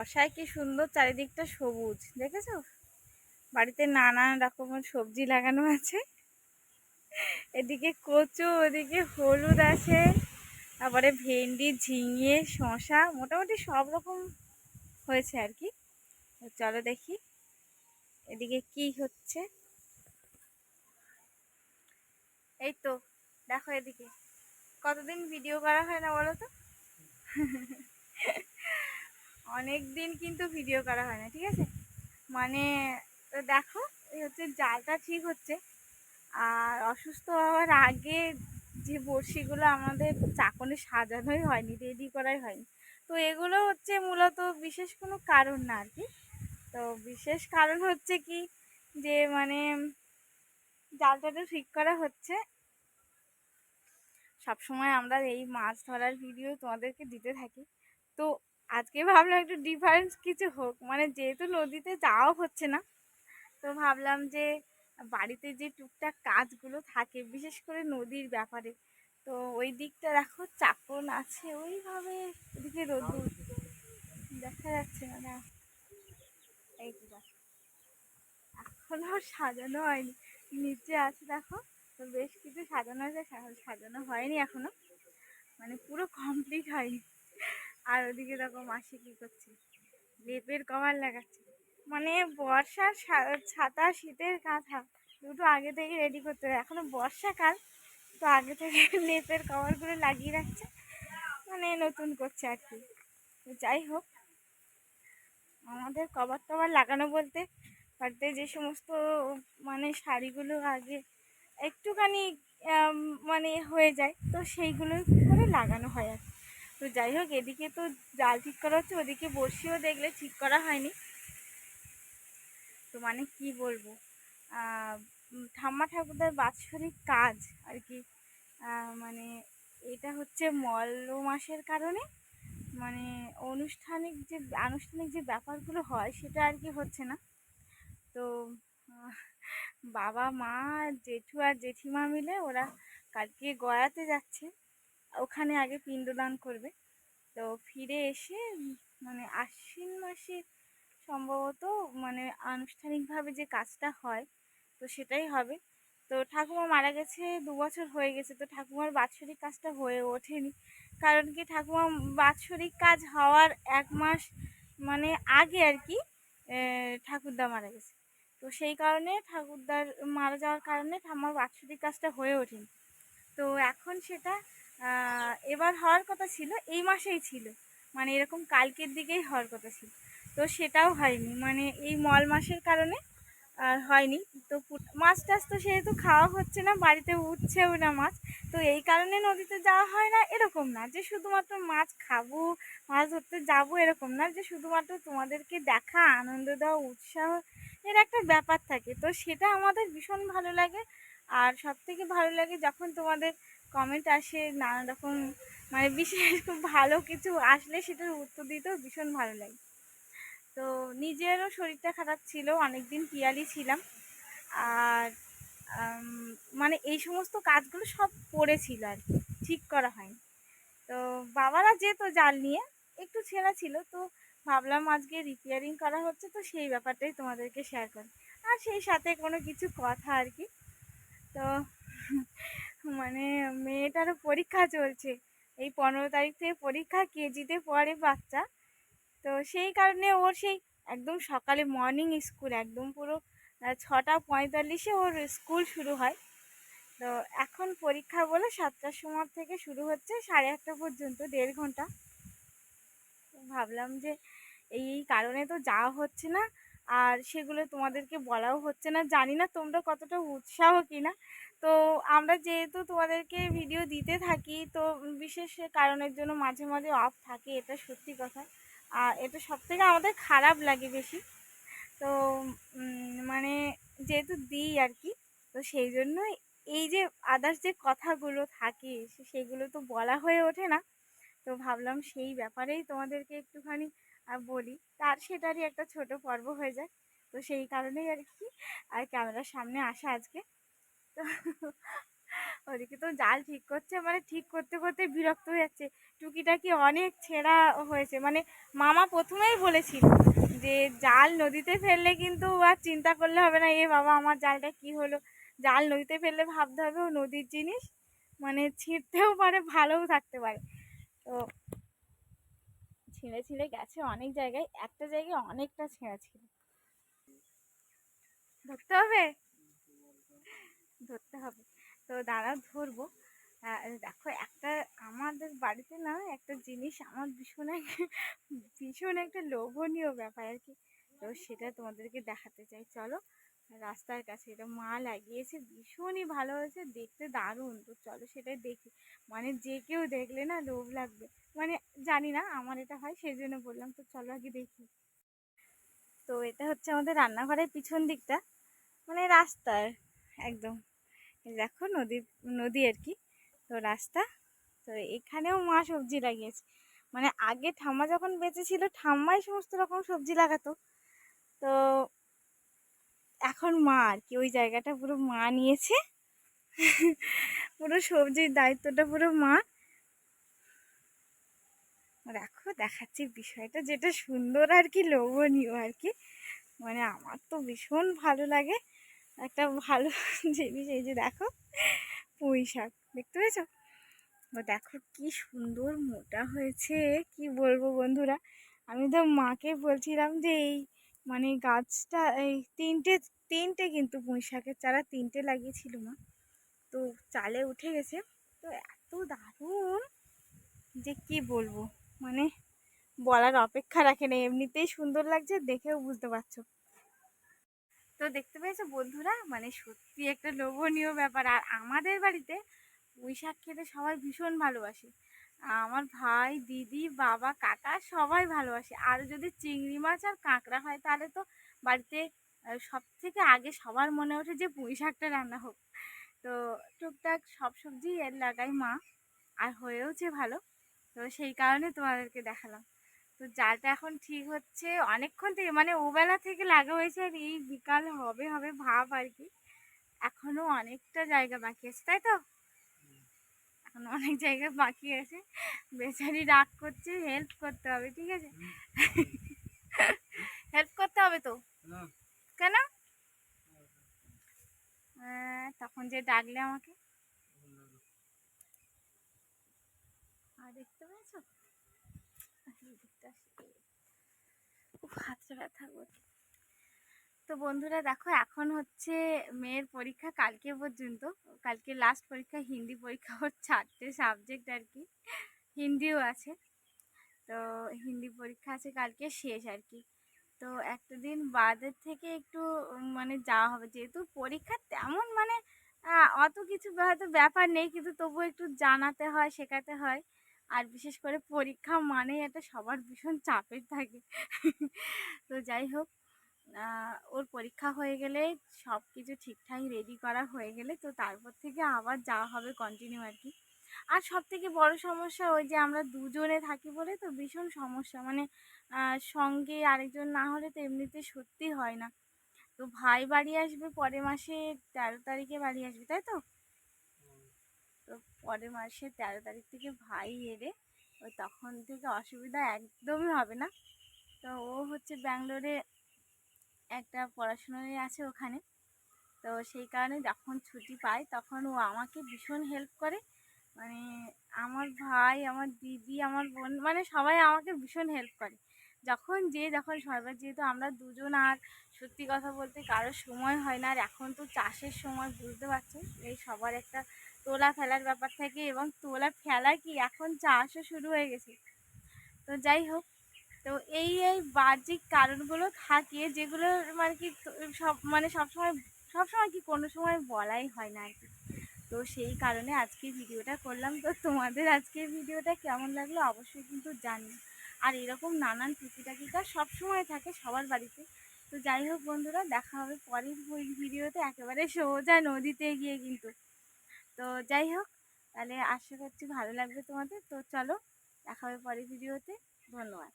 বর্ষায় কি সুন্দর চারিদিকটা সবুজ দেখেছো। বাড়িতে নানান রকমের সবজি লাগানো আছে। এদিকে কচু, ওদিকে হলুদ আছে, তারপরে ভেন্ডি, ঝিঙে, শসা, মোটামুটি সব রকম হয়েছে আর কি। চলো দেখি এদিকে কি হচ্ছে। এই তো দেখো এদিকে, কতদিন ভিডিও করা হয় না বলো তো। অনেক দিন কিন্তু ভিডিও করা হয় না, ঠিক আছে। মানে তো দেখো, এই হচ্ছে জালটা ঠিক হচ্ছে। আর অসুস্থ হওয়ার আগে যে বড়শিগুলো আমাদের চাকনে সাজানোই হয়নি, রেডি করাই হয়নি। তো এগুলো হচ্ছে মূলত বিশেষ কোনো কারণ না আর কি। তো বিশেষ কারণ হচ্ছে কি, যে মানে জালটা তো ঠিক করা হচ্ছে। সবসময় আমরা এই মাছ ধরার ভিডিও তোমাদেরকে দিতে থাকি। তো আজকে ভাবলাম একটু ডিফারেন্স কিছু হোক, মানে যেহেতু নদীতে যাওয়া হচ্ছে না, তো ভাবলাম যে বাড়িতে যে টুকটাক কাজগুলো থাকে, বিশেষ করে নদীর ব্যাপারে, তো ওই দিকটা দেখো চাপন আছে ওইভাবে। ওদিকে রোদ্দুর দেখা যাচ্ছে না, এই তো দেখো, এখনো সাজানো হয়নি। নিচে আছে দেখো, তো বেশ কিছু সাজানো আছে, সাজানো হয়নি এখনো, মানে পুরো কমপ্লিট হয়নি। আর ওদিকে দেখো মাসি কি করছে, লেপের কভার লাগাচ্ছে। মানে বর্ষার ছাতা, শীতের কাঁথা দুটো আগে থেকে রেডি করতে হয়। এখনো বর্ষাকাল, তো আগে থেকে লেপের কভারগুলো লাগিয়ে রাখছে, মানে নতুন করছে আর কি। তো যাই হোক, আমাদের কভার টভার লাগানো বলতে, বাড়িতে যে সমস্ত মানে শাড়িগুলো আগে একটুখানি আম, মানে হয়ে যায়, তো সেইগুলো করে লাগানো হয় আর কি। তো যাই হোক, এদিকে তো জাল ঠিক করা হচ্ছে, ওদিকে বড়শিও দেখলে ঠিক করা হয়নি। তো মানে কি বলবো, ঠাম্মা ঠাকুরদার বাৎসরিক কাজ আর কি। মানে এটা হচ্ছে মল্ল মাসের কারণে, মানে আনুষ্ঠানিক যে ব্যাপারগুলো হয় সেটা আর কি হচ্ছে না। তো আহ, বাবা মা, জেঠু আর জেঠিমা মিলে ওরা কালকে গয়াতে যাচ্ছে, ওখানে আগে পিণ্ডদান করবে। তো ফিরে এসে মানে আশ্বিন মাসে সম্ভবত, মানে আনুষ্ঠানিকভাবে যে কাজটা হয়, তো সেটাই হবে। তো ঠাকুমা মারা গেছে 2 বছর হয়ে গেছে, তো ঠাকুমার বাৎসরিক কাজটা হয়ে ওঠেনি। কারণ কি, ঠাকুমা বাৎসরিক কাজ হওয়ার 1 মাস মানে আগে আর কি ঠাকুরদা মারা গেছে। তো সেই কারণে ঠাকুরদার মারা যাওয়ার কারণে ঠাম্মার বাৎসরিক কাজটা হয়ে ওঠেনি। তো এখন সেটা এবার হওয়ার কথা ছিল, এই মাসেই ছিল, মানে এরকম কালকের দিকেই হওয়ার কথা ছিল। তো সেটাও হয়নি, মানে এই মল মাসের কারণে আর হয়নি। তো মাছ টাছ তো সেহেতু খাওয়া হচ্ছে না, বাড়িতে উঠছেও না মাছ। তো এই কারণে নদীতে যাওয়া হয় না, এরকম না যে শুধুমাত্র মাছ খাবো, মাছ ধরতে যাবো, এরকম না যে শুধুমাত্র তোমাদেরকে দেখা, আনন্দ দেওয়া, উৎসাহ এর একটা ব্যাপার থাকে, তো সেটা আমাদের ভীষণ ভালো লাগে। আর সব থেকে ভালো লাগে যখন তোমাদের কমেন্ট আসে নানা রকম, মানে বিশেষ খুব ভালো কিছু আসলে সেটার উত্তর দিতেও ভীষণ ভালো লাগে। তো নিজেরও শরীরটা খারাপ ছিল, অনেকদিন পিয়ালি ছিলাম। আর মানে এই সমস্ত কাজগুলো সব পড়েছিল আর কি, ঠিক করা হয়নি। তো বাবারা যেত জাল নিয়ে, একটু ছেঁড়া ছিল, তো ভাবলাম আজকে রিপেয়ারিং করা হচ্ছে, তো সেই ব্যাপারটাই তোমাদেরকে শেয়ার করি। আর সেই সাথে কোনো কিছু কথা আর কি। তো মানে মেয়েটারও পরীক্ষা চলছে, এই 15 তারিখ থেকে পরীক্ষা, কেজিতে পড়ে বাচ্চা। তো সেই কারণে ওর সেই একদম সকালে মর্নিং স্কুল, একদম পুরো 6টা 45-এ ওর স্কুল শুরু হয়। তো এখন পরীক্ষা বলে 7টার সময় থেকে শুরু হচ্ছে, 8:30 পর্যন্ত 1.5 ঘন্টা। ভাবলাম যে এই কারণে তো যাওয়া হচ্ছে না, আর সেগুলো তোমাদেরকে বলাও হচ্ছে না, জানি না তোমরা কতটা উৎসাহ কিনা। তো আমরা যেহেতু তোমাদেরকে ভিডিও দিতে থাকি, তো বিশেষ কারণের জন্য মাঝে মাঝে অফ থাকে, এটা সত্যি কথা। আর এটা সব থেকে আমাদের খারাপ লাগে বেশি। তো মানে যেহেতু দিই আর কি, তো সেই জন্য এই যে আদার্স যে কথাগুলো থাকে সেগুলো তো বলা হয়ে ওঠে না। তো ভাবলাম সেই ব্যাপারেই তোমাদেরকে একটুখানি বলি, তার সেটারই একটা ছোট পর্ব হয়ে যায়। তো সেই কারণেই আর কি, আর ক্যামেরার সামনে আসা আজকে। তো ওদিকে তো জাল ঠিক করছে, মানে ঠিক করতে করতে বিরক্ত হয়ে যাচ্ছে। টুকিটাকি অনেক ছেঁড়া হয়েছে, মানে মামা প্রথমেই বলেছিল যে জাল নদীতে ফেললে কিন্তু আর চিন্তা করলে হবে না, এ বাবা আমার জালটা কি হলো। জাল নদীতে ফেললে ভাবতে হবে ও নদীর জিনিস, মানে ছিঁড়তেও পারে ভালোও থাকতে পারে। তো ছিঁড়ে ছিঁড়ে গেছে অনেক জায়গায়, একটা জায়গায় অনেকটা ছেঁড়া ছিল। ধরতে হবে, ধরতে হবে। তো দাঁড়াও ধরবো। দেখো একটা, আমাদের বাড়িতে না একটা জিনিস আমার ভীষণ একটা লোভনীয় ব্যাপার আর কি। তো সেটা তোমাদেরকে দেখাতে চাই, চলো। রাস্তার কাছে এটা মা লাগিয়েছে, ভীষণই ভালো হয়েছে, দেখতে দারুণ। তো চলো সেটাই দেখি, মানে যে কেউ দেখলে না লোভ লাগবে। মানে জানি না, আমার এটা হয় সেই জন্য বললাম। তো চলো আগে দেখি। তো এটা হচ্ছে আমাদের রান্নাঘরের পিছন দিকটা, মানে রাস্তার একদম, এই দেখো নদী, নদী আর কি। তো রাস্তা, তো এখানেও মা সবজি লাগিয়েছে। মানে আগে ঠাম্মা যখন বেঁচে ছিল ঠাম্মাই সমস্ত রকম সবজি লাগাতো। তো এখন মা আর কি ওই জায়গাটা পুরো মা নিয়েছে। পুরো সবজির দায়িত্বটা পুরো মা। দেখো দেখাচ্ছি বিষয়টা, যেটা সুন্দর আর কি, লোভনীয় আর কি। মানে আমার তো ভীষণ ভালো লাগে একটা ভালো জিনিস। এই যে দেখো পুঁই শাক, দেখতে পেয়েছো? ও দেখো কি সুন্দর মোটা হয়েছে, কি বলবো বন্ধুরা। আমি তো মাকে বলছিলাম যে এই মানে গাছটা, এই তিনটে তিনটে কিন্তু পুঁই শাকের চারা তিনটে লাগিয়েছিল মা, তো চালে উঠে গেছে। তো এত দারুণ যে কি বলবো, মানে বলার অপেক্ষা রাখে না, এমনিতেই সুন্দর লাগছে, দেখেও বুঝতে পারছো। তো দেখতে পেয়েছো বন্ধুরা, মানে সত্যি একটা লোভনীয় ব্যাপার। আর আমাদের বাড়িতে পুঁই শাক খেতে সবাই ভীষণ ভালোবাসে। আমার ভাই, দিদি, বাবা, কাকা সবাই ভালোবাসে। আর যদি চিংড়ি মাছ আর কাঁকড়া হয় তাহলে তো বাড়িতে সব থেকে আগে সবার মনে ওঠে যে পুঁই শাকটা রান্না হোক। তো টুকটাক সব সবজি এর লাগাই মা, আর হয়েওছে ভালো। তো সেই কারণে তোমাদেরকে দেখালাম। তো জালটা এখন ঠিক হচ্ছে অনেকক্ষণ থেকে, মানে ওবেলা থেকে লাগা হয়েছে, আর এই বিকাল হবে হবে ভাব আর কি। এখনো অনেকটা জায়গা বাকি আছে, তাই তো? এখন অনেক জায়গা বাকি আছে। বেচারি রাগ করছে, হেল্প করতে হবে, ঠিক আছে? হেল্প করতে হবে তো। কেন? তখন যে ডাকলে আমাকে। আর দেখতে পেয়েছো হাতটা ব্যথা করছে। তো বন্ধুরা দেখো, এখন হচ্ছে মেয়ের পরীক্ষা কালকে পর্যন্ত। কালকে লাস্ট পরীক্ষা, হিন্দি পরীক্ষা, ওর 4টে সাবজেক্ট আর কি, হিন্দিও আছে। তো হিন্দি পরীক্ষা আছে কালকে, শেষ আর কি। তো একটা দিন বাদের থেকে একটু মানে যাওয়া হবে, যেহেতু পরীক্ষা তেমন মানে অত কিছু হয়তো ব্যাপার নেই, কিন্তু তবুও একটু জানাতে হয়, শেখাতে হয়। আর বিশেষ করে পরীক্ষা মানে এটা সবার ভীষণ চাপের থাকে। তো যাই হোক, ওর পরীক্ষা হয়ে গেলে সব কিছু ঠিকঠাক রেডি করা হয়ে গেলে তো তারপর থেকে আবার যাওয়া হবে কন্টিনিউ আর কি। আর সব থেকে বড় সমস্যা ওই যে আমরা দুজনে থাকি বলে তো ভীষণ সমস্যা, মানে সঙ্গে আরেকজন না হলে তো এমনিতে সত্যি হয় না। তো ভাই বাড়ি আসবে পরের মাসে 13 তারিখে বাড়ি আসবে, তাই তো? তো পরের মাসে 13 তারিখ থেকে ভাই এলে ওই তখন থেকে অসুবিধা একদমই হবে না। তো ও হচ্ছে ব্যাঙ্গালোরে একটা পড়াশোনায় আছে ওখানে। তো সেই কারণে যখন ছুটি পাই তখন ও আমাকে ভীষণ হেল্প করে। মানে আমার ভাই, আমার দিদি, আমার বোন, মানে সবাই আমাকে ভীষণ হেল্প করে। যখন সবার, যেহেতু আমরা দুজন, আর সত্যি কথা বলতে কারোর সময় হয় না। আর এখন তো চাষের সময়, বুঝতে পারছো, এই সবার একটা তোলা ফেলার ব্যাপার থাকে, এবং তোলা ফেলা কি এখন চাষও শুরু হয়ে গেছে। তো যাই হোক, তো এই বাহ্যিক কারণগুলো থাকে যেগুলো মানে কি সব মানে সবসময় কি কোনো সময় বলাই হয় না আর কি। তো সেই কারণে আজকে ভিডিওটা করলাম। তো তোমাদের আজকের ভিডিওটা কেমন লাগলো অবশ্যই কিন্তু জানি। আর এরকম নানান টুকিটাকিটা সবসময় থাকে সবার বাড়িতে। তো যাই হোক বন্ধুরা, দেখা হবে পরের ভিডিওতে, একেবারে সোজা নদীতে গিয়ে কিন্তু। তো যাই হোক, তাহলে আশা করছি ভালো লাগবে তোমাদের। তো চলো, দেখা হবে পরের ভিডিওতে। ধন্যবাদ।